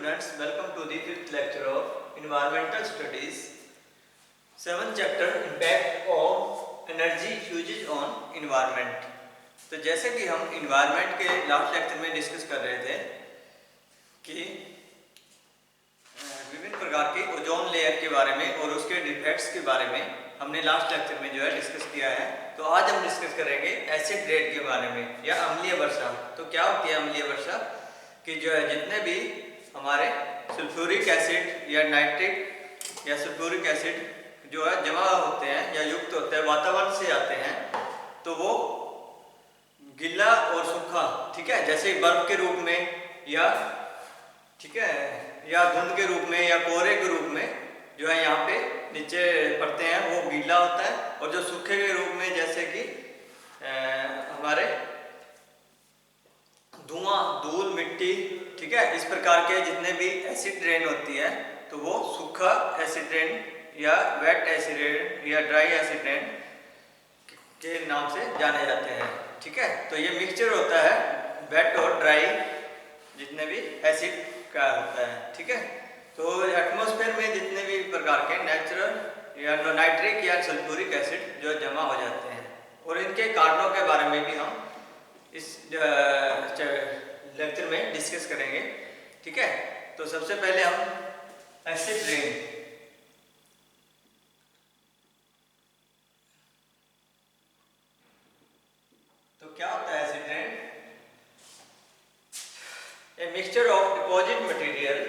students, welcome to the fifth lecture of Environmental Studies. Seventh chapter, Impact of Energy Uses on Environment. तो जैसे कि हम environment के last lecture में discuss कर रहे थे कि विभिन्न प्रकार के ओजोन लेयर के बारे में और उसके डिफेक्ट्स के बारे में हमने लास्ट लेक्चर में जो है डिस्कस किया है। तो आज हम डिस्कस करेंगे एसिड रेन के बारे में या अम्लीय वर्षा। तो क्या होती है अम्लीय वर्षा? कि जो है जितने भी हमारे सल्फ्यूरिक एसिड या नाइट्रिक या सल्फ्यूरिक एसिड जो है जमा होते हैं या युक्त होते हैं, वातावरण से आते हैं, तो वो गीला और सूखा, ठीक है, जैसे बर्फ के रूप में या ठीक है या धुंध के रूप में या कोहरे के रूप में जो है यहाँ पे नीचे पड़ते हैं, वो गीला होता है। और जो सूखे के रूप में जैसे कि हमारे धुआं, धूल, मिट्टी, ठीक है, इस प्रकार के जितने भी एसिड रेन होती है तो वो सूखा एसिड रेन या वेट एसिड रेन या ड्राई एसिड रेन के नाम से जाने जाते हैं। ठीक है, तो ये मिक्सचर होता है वेट और ड्राई जितने भी एसिड का होता है। ठीक है, तो एटमॉस्फेयर में जितने भी प्रकार के नेचुरल या नाइट्रिक या सल्फ्यूरिक एसिड जो जमा हो जाते हैं और इनके कारणों के बारे में भी हम इस लेक्चर में डिस्कस करेंगे। ठीक है, तो सबसे पहले हम एसिड रेन, तो क्या होता है acid rain? A mixture of deposit material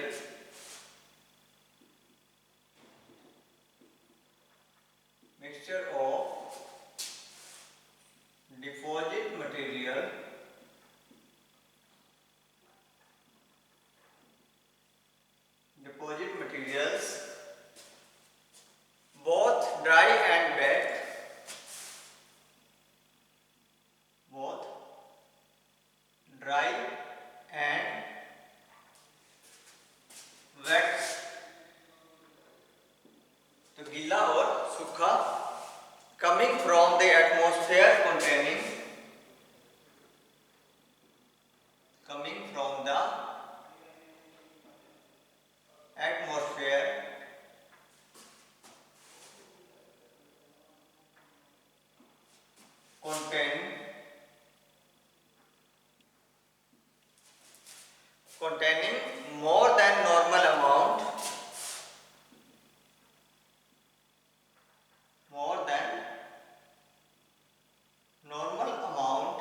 both dry and wet, both dry and wet, तो गीला और सूखा, coming from the atmosphere containing, coming from the atmosphere containing more than normal amount, more than normal amount,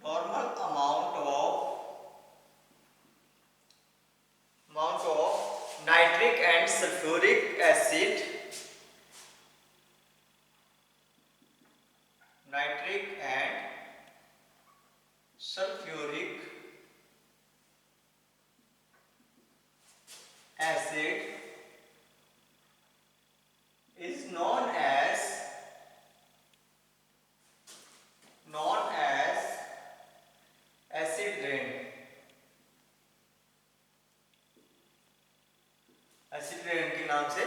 normal amount of nitric and sulfuric acid, nitric and sulfuric acid is known as acid rain. Acid rain के नाम से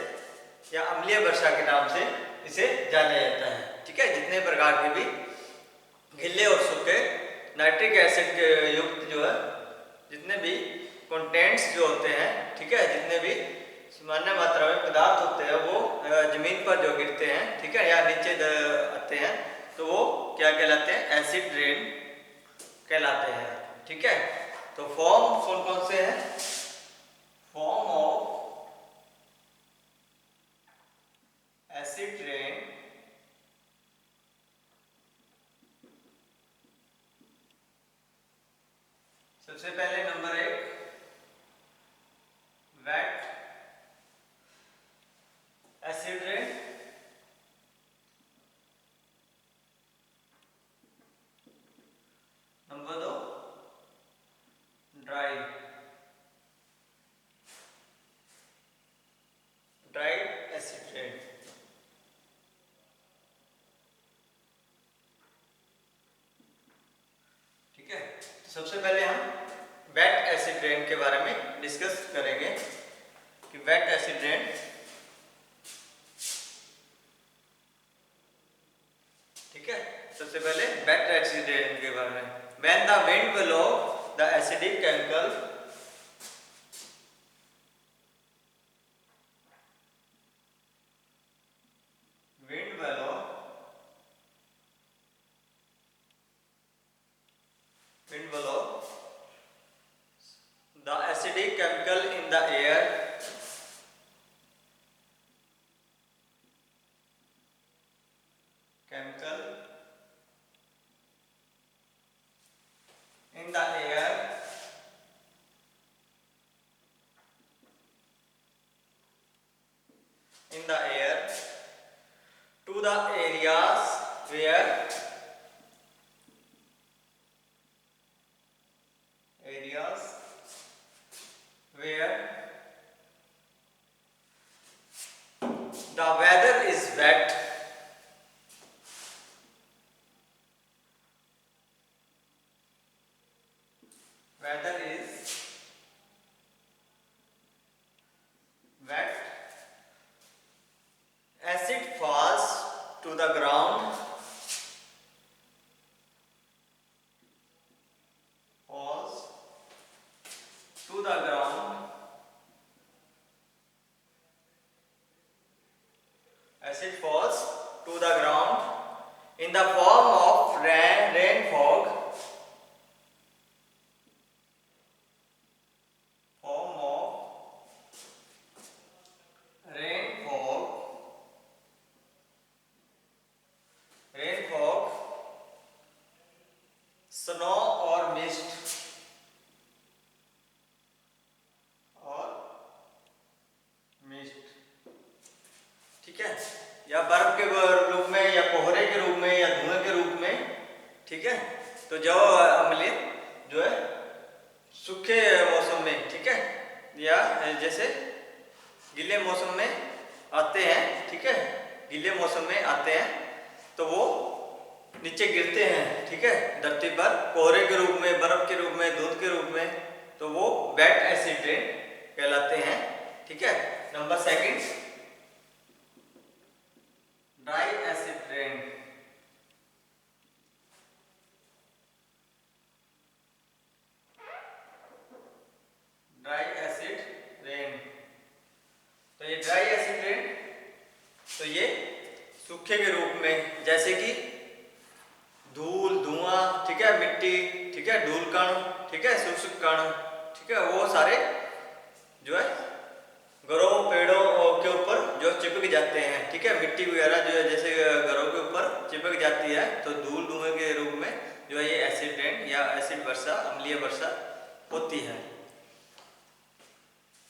या अम्लीय वर्षा के नाम से इसे जाना जाता है। ठीक है, जितने प्रकार के भी गीले और सूखे नाइट्रिक एसिड के युक्त जो है जितने भी कंटेंट्स जो होते हैं, ठीक है, जितने भी सामान्य मात्रा में पदार्थ होते हैं वो जमीन पर जो गिरते हैं, ठीक है, या नीचे आते हैं, तो वो क्या कहलाते हैं? एसिड रेन कहलाते हैं। ठीक है, तो फॉर्म कौन कौन से हैं? फॉर्म ऑफ एसिड रेन, सबसे पहले number 1 wet acid rain, number 2 dry acid rain. ठीक है, सबसे पहले हम वेट एसिड रेन के बारे में डिस्कस करेंगे कि वेट एसिड रेन, ठीक है, सबसे पहले वेट एसिड रेन के बारे में। When the wind blow the acidic chemical wind valve the acidic chemical in the air in the air to the areas where the weather is wet. Weather is wet. Acid falls to the ground. Falls to the ground. Acid falls to the ground in the form of rain fog. Snow और mist, ठीक है, या बर्फ के रूप में या कोहरे के रूप में या धुएं के रूप में, ठीक है। तो जो अम्लीय जो है सूखे मौसम में, ठीक है, या जैसे गीले मौसम में आते हैं, ठीक है, गीले मौसम में आते हैं तो वो नीचे गिरते हैं, ठीक है, धरती पर कोहरे के रूप में, बर्फ के रूप में, धुंध के रूप में, तो वो वेट एसिड रेन कहलाते हैं, ठीक है। Number second, dry acid rain. Dry acid rain, तो ये ड्राई एसिड रेन, तो ये सूखे के रूप में, जैसे कि धूल, धुआं, ठीक है, मिट्टी, ठीक है, धूल कण, ठीक है, शुष्क कण, ठीक है, वो सारे जो है घरों, पेड़ों के ऊपर जो चिपक जाते हैं, ठीक है, मिट्टी वगैरह जो है जैसे घरों के ऊपर चिपक जाती है, तो धूल धुएं के रूप में जो है ये एसिड रेन या एसिड वर्षा, अम्लीय वर्षा होती है।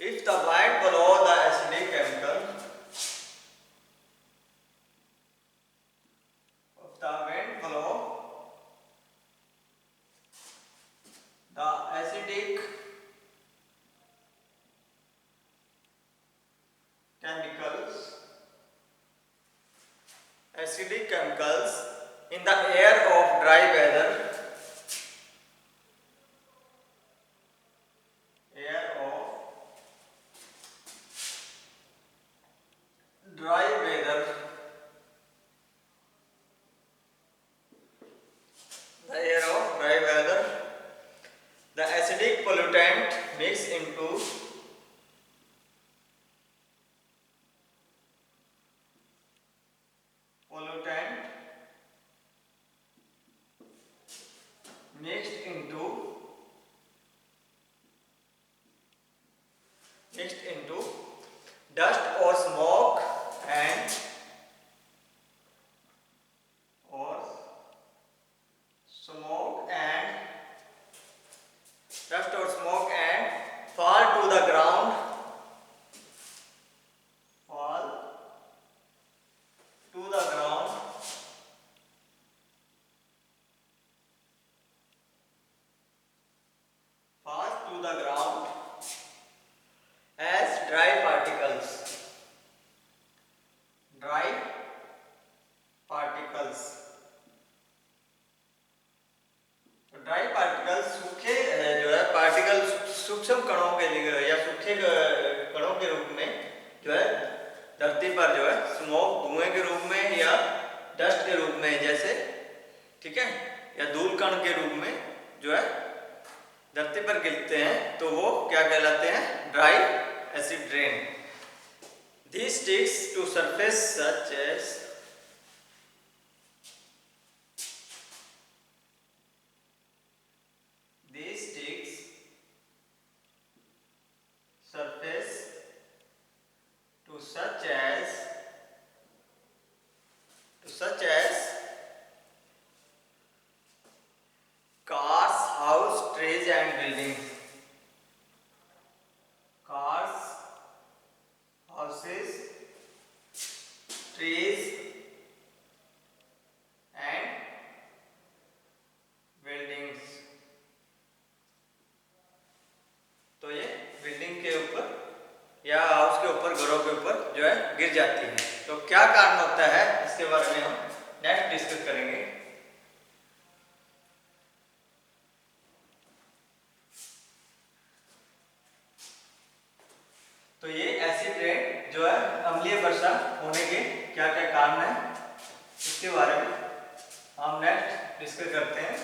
If the wide below the acidic chemical, the wind below the acidic chemicals in the air of dry weather, the acidic pollutant mix into mixed into dust or smoke and fall to the ground, fall to the ground as dry particles. Dry particles सूखे जो है particle सूक्ष्म कणों के लिए या सूखे कणों के रूप में जो है धरती पर जो है स्मोक, धुएं के रूप में या डस्ट के रूप में, जैसे, ठीक है, या धूल कण के रूप में जो है धरती पर गिरते हैं तो वो क्या कहलाते हैं? Dry acid rain. These sticks to surface such as these sticks surface to such as cars, house, trees and buildings. Cars, houses, trees and buildings. तो ये बिल्डिंग के ऊपर या हाउस के ऊपर, घरों के ऊपर जो है गिर जाती है। तो क्या कारण होता है इसके बारे में हम नेक्स्ट डिस्कस करेंगे। तो ये एसिड रेन जो है अम्लीय वर्षा होने के क्या क्या कारण है इसके बारे में हम नेक्स्ट डिस्कस करते हैं।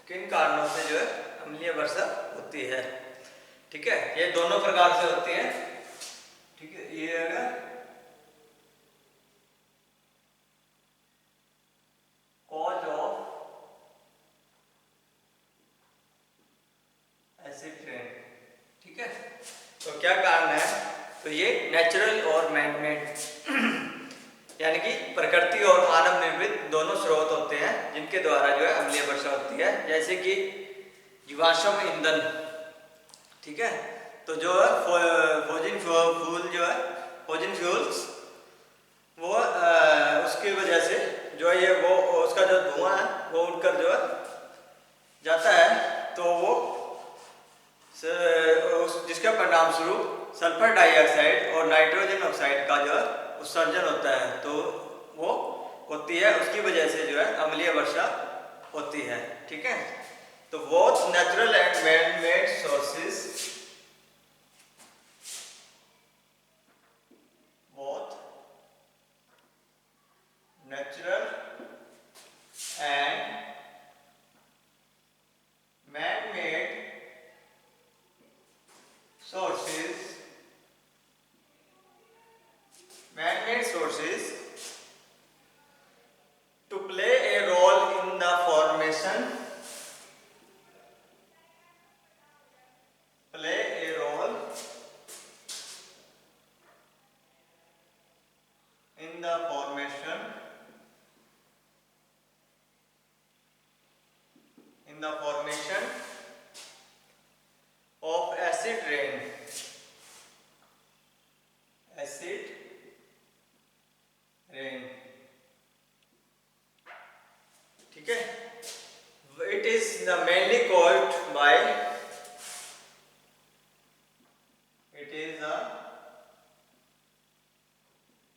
किन कारणों से जो है अम्लीय वर्षा होती है? ठीक है, ये दोनों प्रकार से होती है। ठीक है, ये अगर कॉज ऑफ एसिड रेन। ठीक है, तो क्या कारण है? तो ये नेचुरल और मैनमेड यानी कि प्रकृति और मानव निर्मित दोनों स्रोत होते हैं जिनके द्वारा जो है अम्लीय वर्षा होती है। जैसे कि जीवाश्म ईंधन, ठीक है, तो जो है फॉसिल फ्यूल जो है फॉसिल फ्यूल्स वो उसकी वजह से जो है ये वो उसका जो धुआं है वो उड़कर जो है जाता है, तो वो जिसके परिणाम स्वरूप सल्फर डाइऑक्साइड और नाइट्रोजन ऑक्साइड का जो है उत्सर्जन होता है, तो वो होती है, उसकी वजह से जो है अम्लीय वर्षा होती है। ठीक है, तो both natural and man made sources, both natural and man made sources, man-made sources to play a role in the formation, play a role in the formation, in the formation of acid rain, acid rain। ठीक है, it is the mainly caused by, it is the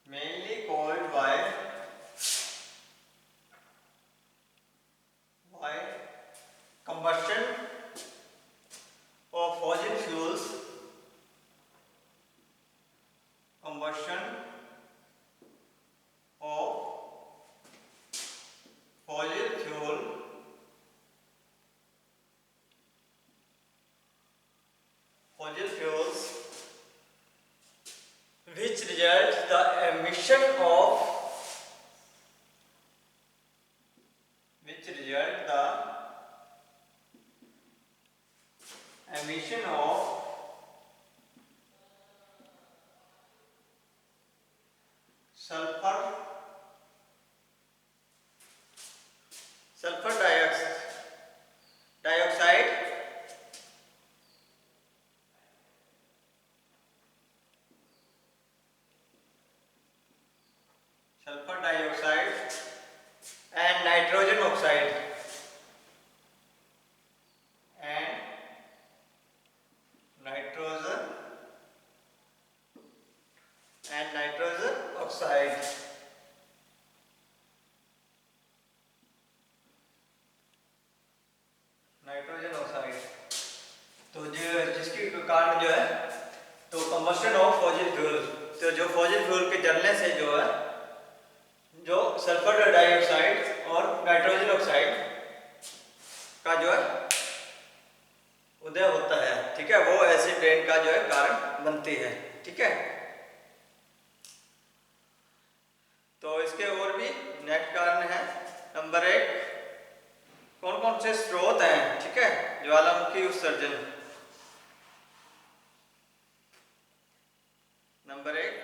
mainly caused by combustion of fossil fuels, combustion of fossil fuel, fossil fuels, which results the emission of, which result the emission of sulfur, sulfur dioxide, sulfur dioxide and nitrogen oxide, and nitrogen oxide, तो जो जिसके कारण जो है तो combustion of fossil fuel, तो जो fossil fuel के जलने से जो है जो सल्फर डाइऑक्साइड और नाइट्रोजन ऑक्साइड का जो है उदय होता है, ठीक है, वो एसिड रेन का जो है कारण बनती है, ठीक है। तो इसके और भी नेक्स्ट कारण है नंबर 1, कौन कौन से स्रोत हैं, ठीक है, ज्वालामुखी उत्सर्जन। Number 1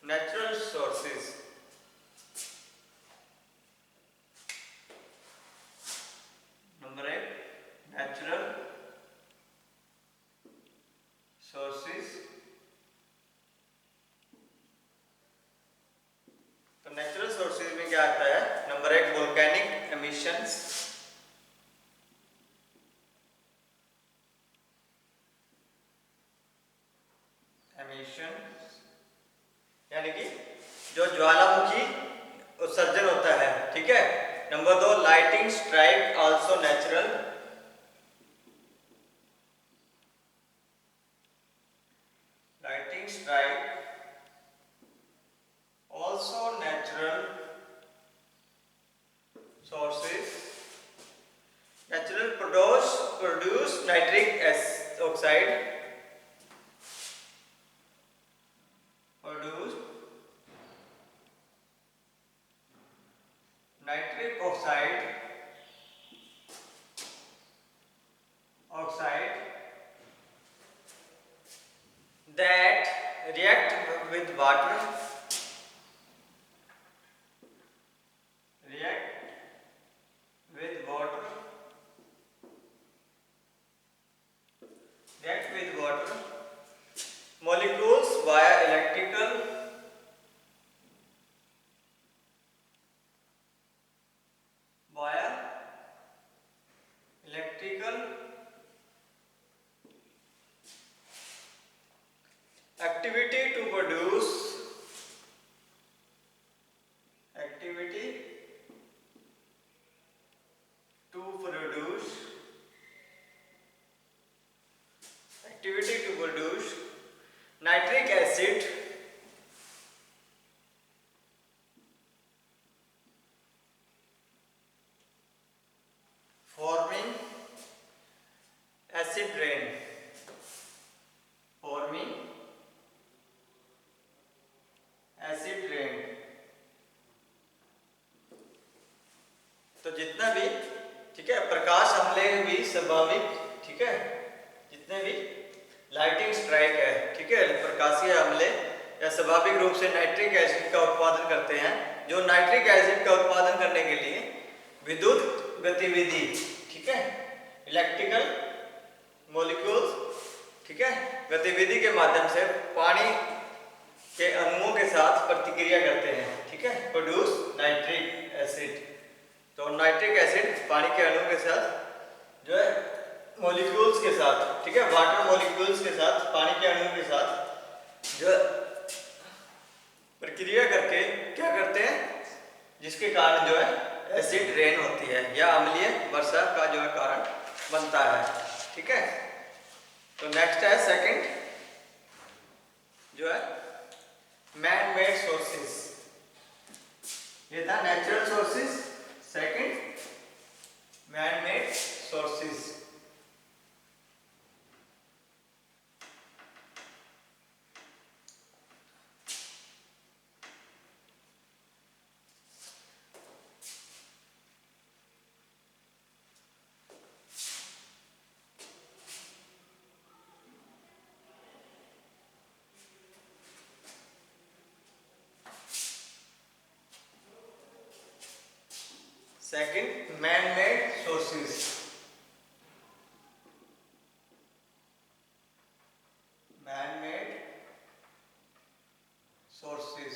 natural sources, number 1 natural sources. तो नेचुरल सोर्सेज में क्या आता है, नंबर 1 वोल्केनिक एमिशंस, यानी कि जो ज्वालामुखी उत्सर्जन होता है, ठीक है। Number 2 lighting strike also natural, lighting strike also natural sources, natural produce nitric oxide, produce nitric oxide that react with water, molecules via electrical activity to produce nitric acid forming acid rain, तो जितना भी, ठीक है, प्रकाश हमले भी स्वाभाविक, ठीक है, जितने भी लाइटिंग स्ट्राइक है, ठीक है, प्रकाशीय हमले या स्वाभाविक रूप से नाइट्रिक एसिड का उत्पादन करते हैं, जो नाइट्रिक एसिड का उत्पादन करने के लिए विद्युत गतिविधि, ठीक है, इलेक्ट्रिकल मॉलिक्यूल्स, ठीक है, गतिविधि के माध्यम से पानी के अणुओं के साथ प्रतिक्रिया करते हैं, ठीक है, प्रोड्यूस नाइट्रिक एसिड। तो नाइट्रिक एसिड पानी के अणु के साथ जो है मॉलिक्यूल्स के साथ, ठीक है, वाटर मॉलिक्यूल्स के साथ, पानी के अणु के साथ जो प्रक्रिया करके क्या करते हैं, जिसके कारण जो है एसिड रेन होती है या अम्लीय वर्षा का जो है कारण बनता है, ठीक है। तो नेक्स्ट है सेकंड जो है मैन मेड सोर्सेस, ये था natural sources, second man made sources. Second, man-made sources. Man-made sources.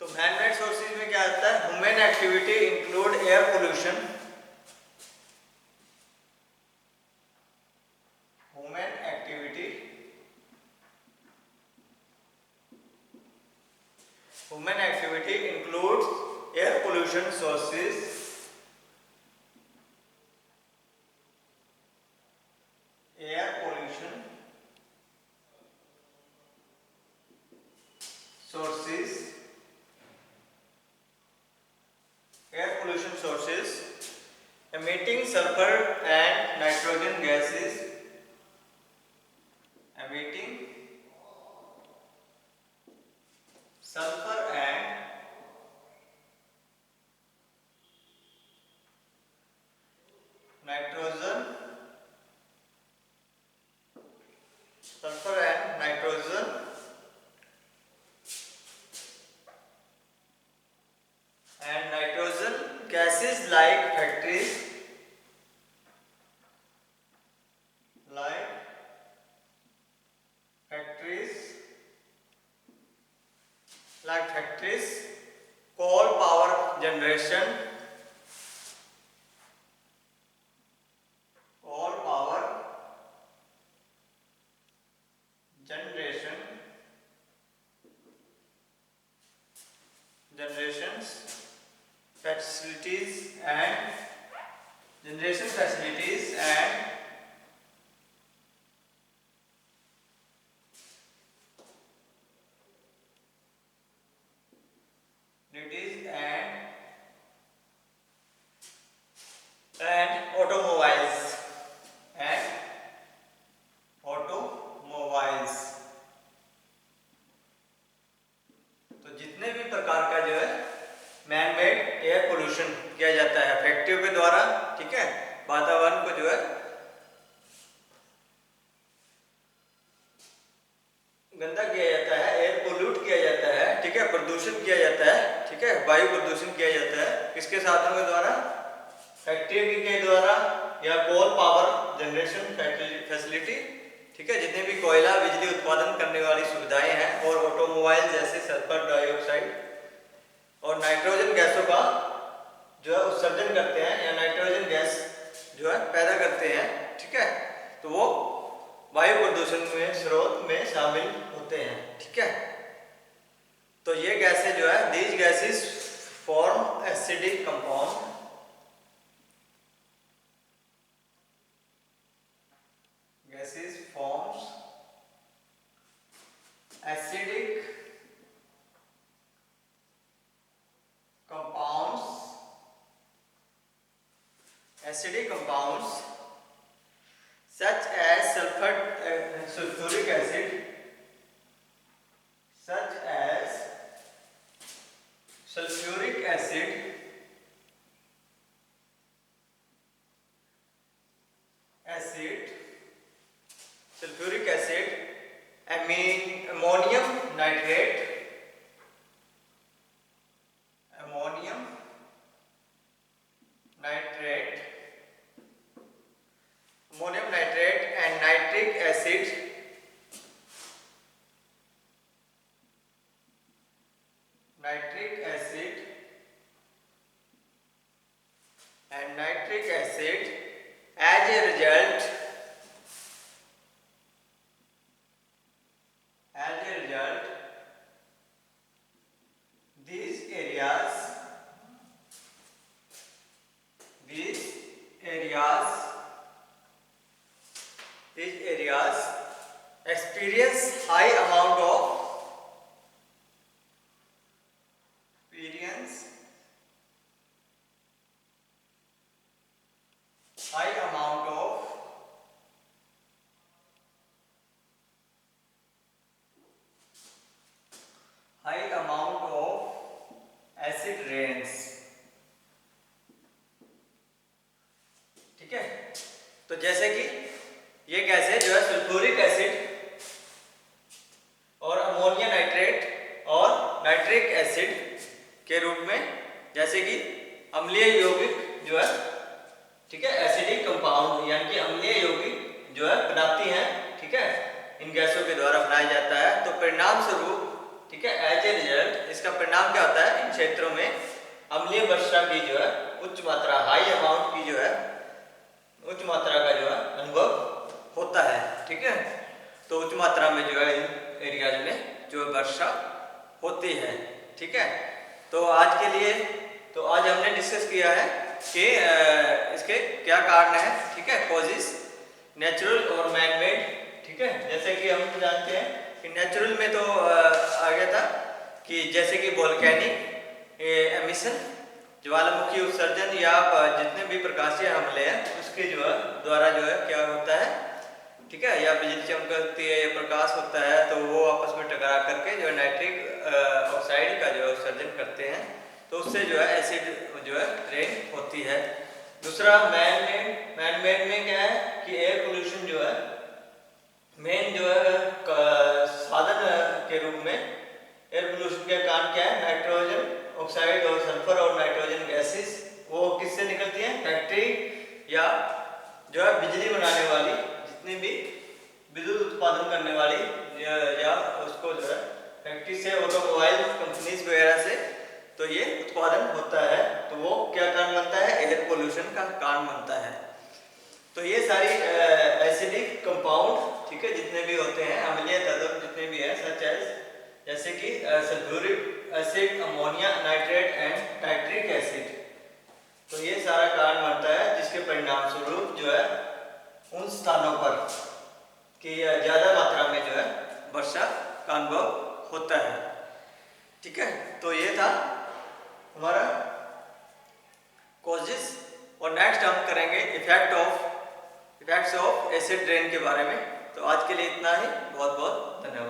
तो man-made sources में क्या आता है? Human activity include air pollution. Human activity. Human activity includes air pollution, pollution sources air pollution sources emitting sulfur and nitrogen gases emitting sulfur and nitrogen gases like factories coal power generation generations facilities and utilities and automobiles तो जितने भी प्रकार का जो है man made air pollution किया जाता है फैक्ट्रियों के द्वारा, ठीक है, वातावरण को जो है गंदा किया जाता है, एयर पोल्यूट किया जाता है, ठीक है, प्रदूषित किया जाता है, ठीक है, वायु प्रदूषण किया जाता है किसके साधनों के द्वारा, फैक्ट्री के द्वारा या कोल पावर जनरेशन फैसिलिटी, ठीक है, जितने भी कोयला बिजली उत्पादन करने वाली सुविधाएं हैं और ऑटोमोबाइल जैसे सल्फर डाइऑक्साइड और नाइट्रोजन गैसों का जो है उत्सर्जन करते हैं या नाइट्रोजन गैस जो है पैदा करते हैं, ठीक है, तो वो वायु प्रदूषण में स्रोत में शामिल होते हैं, ठीक है। तो ये गैसें जो है these gases form acidic compound acidic compounds such as sulfuric acid ammonium nitrate and nitric acid as a result these areas experience high amount of acid rains, ठीक है। तो जैसे कि ये गैसें जो है सल्फ्यूरिक एसिड और अमोनिया नाइट्रेट और नाइट्रिक एसिड के रूप में, जैसे कि अम्लीय यौगिक जो है, ठीक है, एसिडिक कंपाउंड यानी कि अम्लीय यौगिक जो है बनाती हैं, ठीक है, इन गैसों के द्वारा बनाया जाता है। तो परिणाम स्वरूप, ठीक है, एज ए रिजल्ट इसका परिणाम क्या होता है, इन क्षेत्रों में अम्लीय वर्षा की जो है उच्च मात्रा, हाई अमाउंट की जो है उच्च मात्रा का जो है अनुभव होता है, ठीक है। तो उच्च मात्रा में जो है इन एरियाज में जो वर्षा होती है, ठीक है। तो आज के लिए तो आज हमने डिस्कस किया है कि इसके क्या कारण है, ठीक है, कॉजेस नेचुरल और मैन मेड, ठीक है। जैसे कि हम जानते हैं कि नेचुरल में तो आ गया था कि जैसे कि वोल्केनिक एमिशन, ज्वालामुखी उत्सर्जन या जितने भी प्रकाशीय हमले हैं उसके जो है द्वारा जो है क्या होता है, ठीक है, या बिजली चमकती है या प्रकाश होता है तो वो आपस में टकरा करके जो नाइट्रिक ऑक्साइड का जो है उत्सर्जन करते हैं, तो उससे जो है एसिड जो है रेन होती है। दूसरा मैन मेड में क्या है कि एयर पोल्यूशन जो है मेन जो है साधन के रूप में एयर पोल्यूशन के कारण क्या है, नाइट्रोजन ऑक्साइड और सल्फर और नाइट्रोजन गैसेस वो किससे निकलती हैं, फैक्ट्री या जो है बिजली बनाने वाली, जितनी भी विद्युत उत्पादन करने वाली या उसको जो है फैक्ट्री से, ऑटोमोबाइल कंपनीज वगैरह से, तो ये उत्पादन होता है, तो वो क्या कारण बनता है, एयर पोल्यूशन का कारण बनता है। तो ये सारी एसिडिक कंपाउंड, ठीक है, जितने भी होते हैं अम्लीय तत्व जितने भी हैं सच एज जैसे कि sulphuric acid, ammonia nitrate and nitric acid, तो ये सारा कारण बनता है जिसके परिणाम स्वरूप जो है उन स्थानों पर कि ज्यादा मात्रा में जो है वर्षा का अनुभव होता है, ठीक है। तो ये था हमारा कॉजेस, और नेक्स्ट हम करेंगे इफेक्ट्स ऑफ एसिड रेन के बारे में। तो आज के लिए इतना ही, बहुत बहुत धन्यवाद।